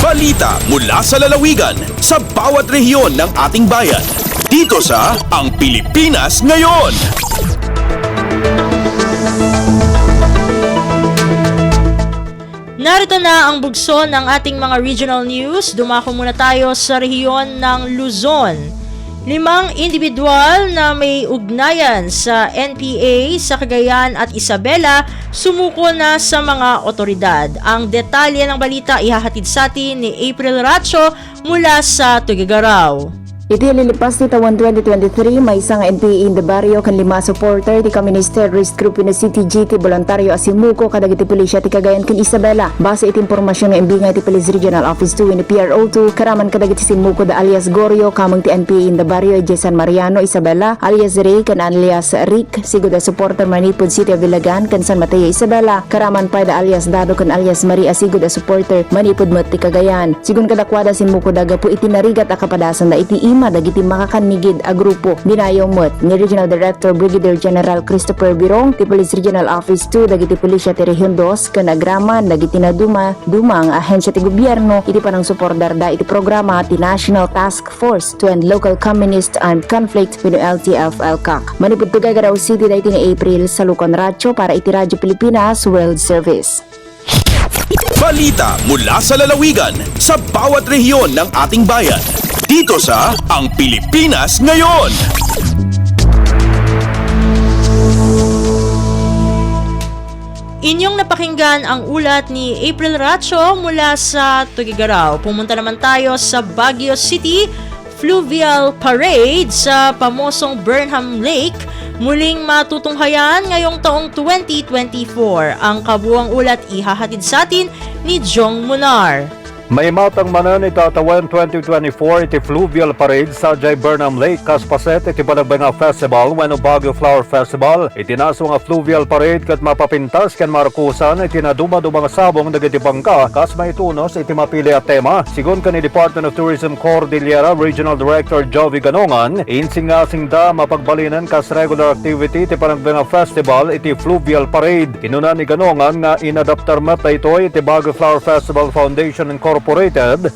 Balita mula sa lalawigan sa bawat rehiyon ng ating bayan. Dito sa Ang Pilipinas Ngayon. Narito na ang bugso ng ating mga regional news. Dumako muna tayo sa rehiyon ng Luzon. 5 individual na may ugnayan sa NPA sa Cagayan at Isabela sumuko na sa mga otoridad. Ang detalye ng balita ihahatid sa atin ni April Racho mula sa Tuguegarao. Iti lilipas ni taon 2023, may isang NPA in the barrio kan 5 supporter ti Communist Terrorist Group na CTG ti voluntaryo asimuko kadag iti pulisya ti Cagayan ken Isabela. Base iti impormasyon nga imbingay ti Police Regional Office 2 in PRO2 karaman kadag iti simuko da alias Gorio kamang ti NPA in the barrio Jason Mariano Isabela alias Ray kan alias Rick sigo da supporter Manipod City of Villagan kan San Mateo Isabela karaman pa da alias Dado kan alias Maria sigo da supporter Manipod Mat ti Cagayan. Sigun kadakwada simuko daga po iti narigat akapadasan da iti dagiti makakanigid a grupo dinayo met ni Regional Director Brigadier General Christopher Birong ti Police Regional Office 2 dagiti pulisya ti Rehiyon 2 ken agraman dagiti dumang ahensya ti gobyerno iti panang supportar da iti programa ti National Task Force to End Local Communist Armed Conflict with LTF-LCAC. Manipud Tuguegarao City dayti ni April sa Lucon Radyo para iti Radyo Pilipinas World Service. Balita mula sa lalawigan sa bawat rehiyon ng ating bayan. Dito sa Ang Pilipinas Ngayon. Inyong napakinggan ang ulat ni April Racho mula sa Tuguegarao. Pumunta naman tayo sa Baguio City Fluvial Parade sa pamosong Burnham Lake. Muling matutunghayan ngayong taong 2024. Ang kabuang ulat ihahatid sa atin ni Jong Munar. May matang manan itatawan 2024 iti Fluvial Parade sa Jay Burnham Lake kaspaset iti Balagbenga Festival wenno Baguio Flower Festival. Itinaso nga Fluvial Parade kat mapapintas ken markusan iti naduma-dumang sabong dagiti bangka kas maitunos iti mapili a tema. Sigon kan ni Department of Tourism Cordillera Regional Director Jovi Ganongan, insingasing da mapagbalinan kas regular activity iti Balagbenga Festival iti Fluvial Parade. Kinunan ni Ganongan nga inadaptar mata ito iti Baguio Flower Festival Foundation Incorporated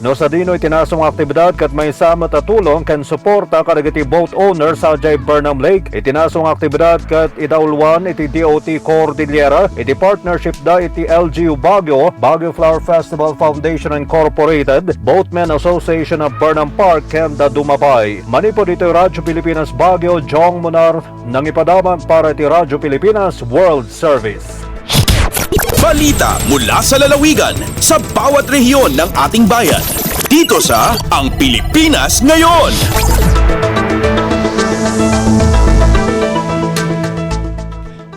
no sa dino itinasong aktibidad kat may samat at tulong ken suporta kadagiti boat owner sa Jay Burnham Lake. Itinasong aktibidad kat idaulwan iti DOT Cordillera iti partnership da iti LGU Baguio, Baguio Flower Festival Foundation Incorporated, Boatmen Association of Burnham Park ken da Dumapay. Manipod ito Radyo Pilipinas Baguio, Jong Munar nang ipadaman para iti Radyo Pilipinas World Service. Balita mula sa lalawigan sa bawat rehiyon ng ating bayan. Dito sa Ang Pilipinas Ngayon.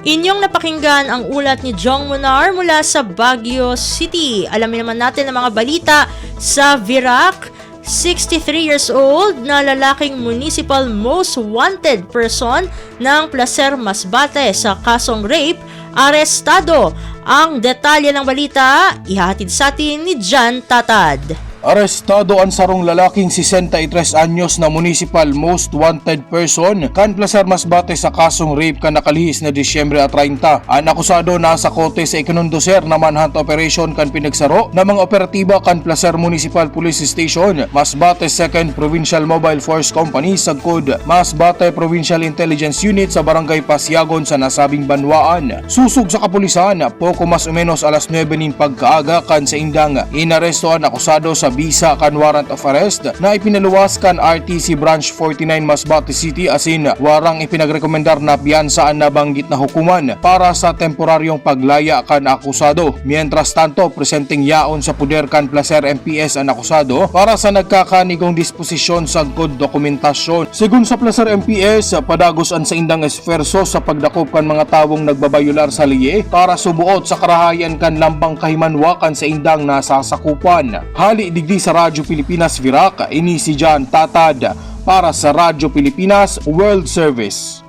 Inyong napakinggan ang ulat ni Jong Munar mula sa Baguio City. Alamin naman natin ang mga balita sa Virac. 63 years old na lalaking municipal most wanted person ng Placer Masbate sa kasong rape, arestado. Ang detalye ng balita, ihahatid sa atin ni Jan Tatad. Arestado ang sarong lalaking 63 anyos na municipal most wanted person kan Placer Masbate sa kasong rape kan nakalihis na Disyembre 30. Ang akusado nasa kote sa ikinundoser na manhunt operation kan pinagsaro na mga operatiba kan Placer Municipal Police Station, Masbate 2nd Provincial Mobile Force Company sagkod Masbate Provincial Intelligence Unit sa Barangay Pasyagon sa nasabing banwaan. Susog sa kapulisan, poko mas o menos alas 9 nin pagkaaga kan sa indang inaresto ang akusado sa bisa kan warrant of arrest na ipinaluwas kan RTC Branch 49 Masbate City asin warang ipinagrekomendar na piyansaan na banggit na hukuman para sa temporaryong paglaya kan akusado. Mientras tanto, presenting yaon sa puder kan Placer MPS ang akusado para sa nagkakanigong disposisyon sa good dokumentasyon. Sigun sa Placer MPS, padagos an sa indang esferso sa pagdakop kan mga tawong nagbabayular sa liye para subuot sa karahayan kan lambang kahimanwakan sa indang nasasakupan. Hali digdi sa Radyo Pilipinas Virac, ini si Jan Tatad para sa Radyo Pilipinas World Service.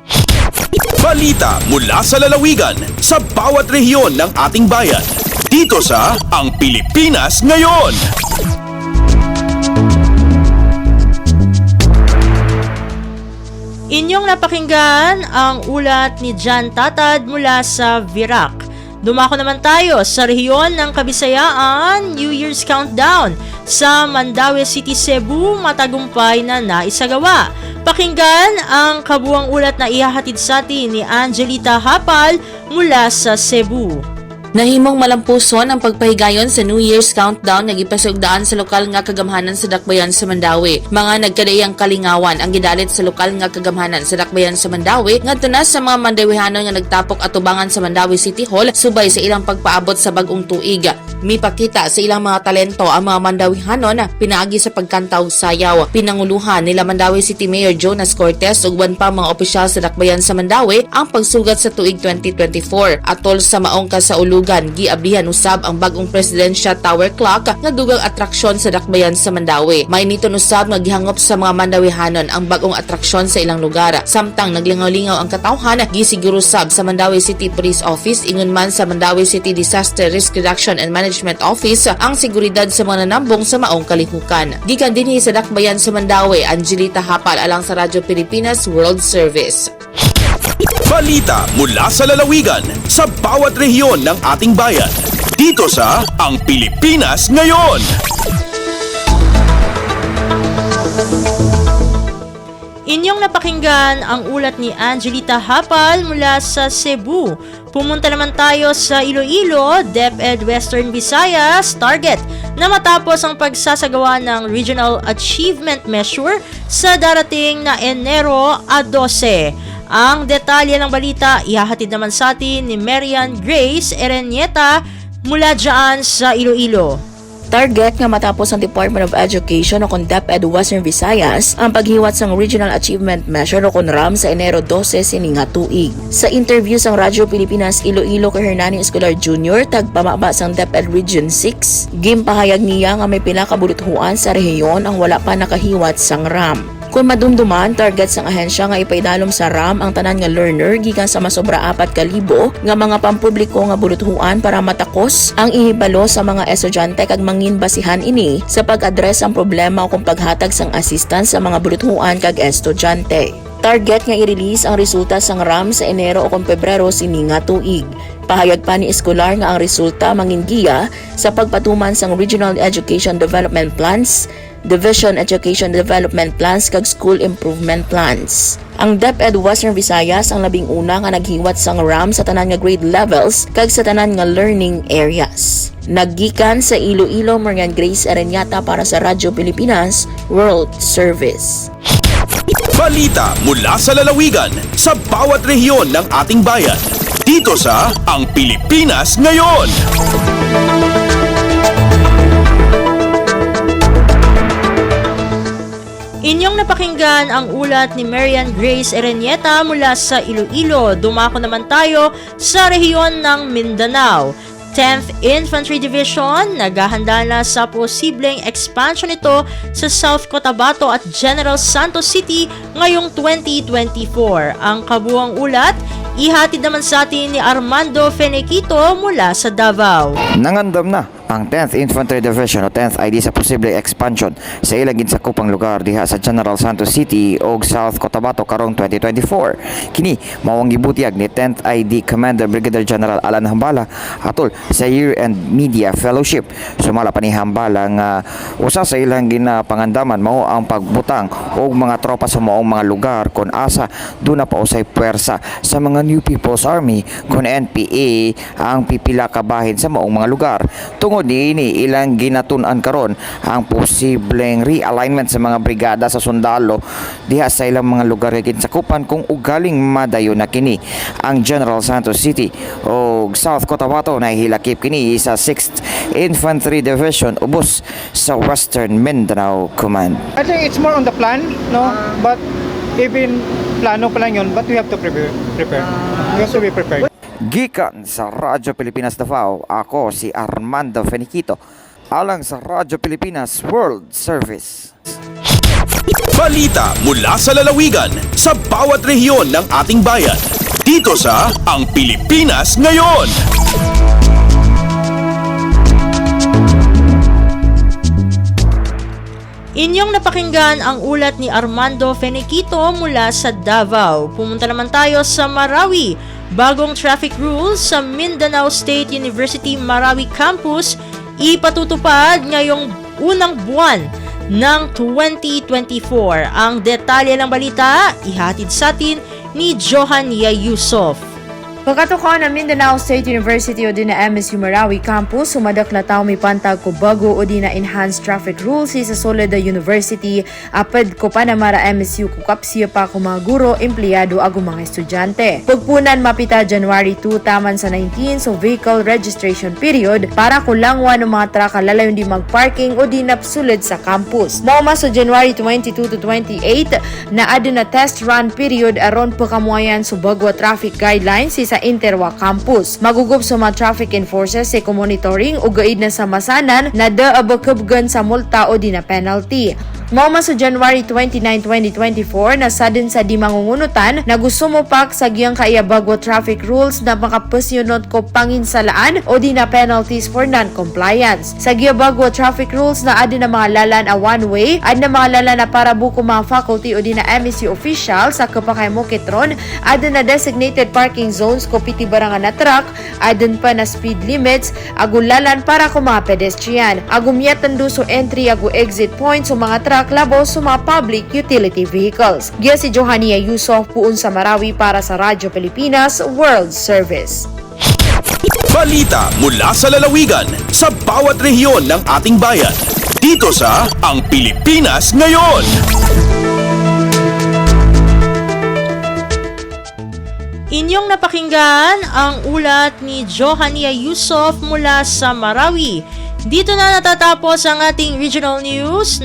Balita mula sa lalawigan sa bawat rehiyon ng ating bayan. Dito sa Ang Pilipinas Ngayon. Inyong napakinggan ang ulat ni Jan Tatad mula sa Virac. Dumako naman tayo sa rehiyon ng Kabisayaan, New Year's Countdown. sa Mandaue City, Cebu matagumpay na naisagawa. Pakinggan ang kabuang ulat na ihahatid sa atin ni Angelita Hapal mula sa Cebu. Nahimong malampuson ang pagpahigayon sa New Year's countdown nga gipasugdaan sa lokal nga kagamhanan sa Dakbayan sa Mandaue. Mga nagkadayang kalingawan ang gidalit sa lokal nga kagamhanan sa Dakbayan sa Mandaue ngadto na sa mga Mandauehanon nga nagtapok atubangan sa Mandaue City Hall subay sa ilang pagpaabot sa bag-ong tuig. Mipakita sa ilang mga talento ang mga Mandauehanon pinaagi sa pagkanta ug sayaw. Pinanguluhan nila Mandaue City Mayor Jonas Cortez ug uban pa mga opisyal sa Dakbayan sa Mandaue ang pagsugat sa tuig 2024. Atol sa maong kasaulugan, giablihan usab ang bagong Presidential Tower Clock nga dugang atraksyon sa Dakbayan sa Mandaue. May nito usab nga gihangop sa mga Mandauehanon ang bagong atraksyon sa ilang lugar. Samtang naglingaw-lingaw ang katawhan, gisiguro sab sa Mandaue City Police Office ingon man sa Mandaue City Disaster Risk Reduction and Management Office ang seguridad sa mga nanambong sa maong kalihukan. Gikan dinhi sa Dakbayan sa Mandaue, Angelita Hapal alang sa Radyo Pilipinas World Service. Balita mula sa lalawigan sa bawat rehiyon ng ating bayan. Dito sa Ang Pilipinas Ngayon. Inyong napakinggan ang ulat ni Angelita Hapal mula sa Cebu. Pumunta naman tayo sa Iloilo, DepEd Western Visayas, target na matapos ang pagsasagawa ng Regional Achievement Measure sa darating na Enero 12. Ang detalye ng balita ihahatid naman sa atin ni Marian Grace Erenieta mula dyan sa Iloilo. Target nga matapos ang Department of Education o kung DepEd Western Visayas ang paghiwat sang Regional Achievement Measure o kung RAM sa Enero 12 sininga tuig. Sa interview sang Radyo Pilipinas Iloilo kay Hernani Escolar Jr. tagpamaba sang DepEd Region 6, gimpahayag niya nga may pila ka buluthuan sa rehiyon ang wala pa nakahiwat sang RAM. Kung madumduman, target sang ahensya nga ipaidalom sa RAM ang tanan nga learner gikan sa masobra 4,000 nga mga pampubliko nga buluthuan para matakos ang ihibalo sa mga estudyante kag mangin basihan ini sa pag-address ang problema o kung paghatag sang assistance sa mga buluthuan kag estudyante. Target nga i-release ang resulta sang RAM sa Enero o kung Pebrero sininga tuig. Pahayag pa ni Escolar nga ang resulta mangingiya sa pagpatuman sang Regional Education Development Plans, Division Education Development Plans kag School Improvement Plans. Ang DepEd Western Visayas ang labing una nga naghiwat sang RAM sa tanan nga grade levels kag sa tanan nga learning areas. Naggikan sa Iloilo, Marian Grace Erenieta para sa Radyo Pilipinas World Service. Balita mula sa lalawigan sa bawat rehiyon ng ating bayan. Dito sa Ang Pilipinas Ngayon. Inyong napakinggan ang ulat ni Marian Grace Erenieta mula sa Iloilo. Dumako naman tayo sa rehiyon ng Mindanao. 10th Infantry Division naghahanda na sa posibleng expansion nito sa South Cotabato at General Santos City ngayong 2024. Ang kabuang ulat, ihatid naman sa atin ni Armando Fenequito mula sa Davao. Nangandam na ang 10th Infantry Division o 10th ID sa posible expansion sa ilang ginsakupang lugar diha sa General Santos City o South Cotabato karong 2024. Kini mao ang gibutiag ni 10th ID Commander Brigadier General Alan Hambala atol sa year-end media fellowship. Sumala pa ni Hambala nga usa sa ilang ginapangandaman mao ang pagbutang og mga tropa sa maong mga lugar kon asa duna pa usay puwersa sa mga New People's Army kon NPA ang pipila ka bahin sa maong mga lugar. Tungod niini ilang ginatun-an karon ang posibleng realignment sa mga brigada sa sundalo diha sa ilang mga lugar kay sakupan kung ugaling madayo na kini ang General Santos City o South Cotabato na hilakip kini sa 6th Infantry Division ubos sa Western Mindanao Command. I think it's more on the plan, no? But even plano pa lang yun, but we have to prepare. We have to be prepared. Gikan sa Radyo Pilipinas Davao, ako si Armando Fenequito alang sa Radyo Pilipinas World Service. Balita mula sa lalawigan sa bawat rehiyon ng ating bayan. Dito sa Ang Pilipinas Ngayon. Inyong napakinggan ang ulat ni Armando Fenequito mula sa Davao. Pumunta naman tayo sa Marawi. Bagong traffic rules sa Mindanao State University Marawi Campus ipatutupad ngayong unang buwan ng 2024. Ang detalye ng balita, ihatid sa atin ni Johania Yusuf. Pagkatukan ng Mindanao State University o din na MSU Marawi Campus, sumadak na tao may pantag ko bago o din na enhanced traffic rules sa Solida University. Apad ko pa na mara MSU kukapsiya pa ko mga guro, empleyado ago mga estudyante. Pagpunan mapita January 2 taman sa 19 so vehicle registration period para kulangwan ng mga truck lalayon di magparking o di napsulid sa campus. Mauma sa January 22 to 28 na adin na test run period aron pagkamuayan sa bagwa traffic guidelines sa Interwa Campus. Magugup sa mga traffic enforcers sa monitoring o gaid na sa masanan na daabakabgan sa multa o di na penalty. Mauma sa January 29, 2024 na sadin sa di mangungunutan na gusto mo pak sa giyang kaiyabagwa traffic rules na makapasyonot ko panginsalaan o di na penalties for non-compliance. Sa giyabagwa traffic rules na adin na mga lalan a one-way ad na mga lalan na para buko mga faculty o di na MSU official sa kapakay Moketron adin na designated parking zones ko piti barangan na truck adin pa na speed limits agulalan para ko mga pedestrian agumyatan do so entry agu exit points o mga truck labo sa mga public utility vehicles. Giya si Johania Yusuf puun sa Marawi para sa Radyo Pilipinas World Service. Balita mula sa lalawigan sa bawat rehiyon ng ating bayan. Dito sa Ang Pilipinas Ngayon. Inyong napakinggan ang ulat ni Johania Yusuf mula sa Marawi. Dito na natatapos ang ating regional news.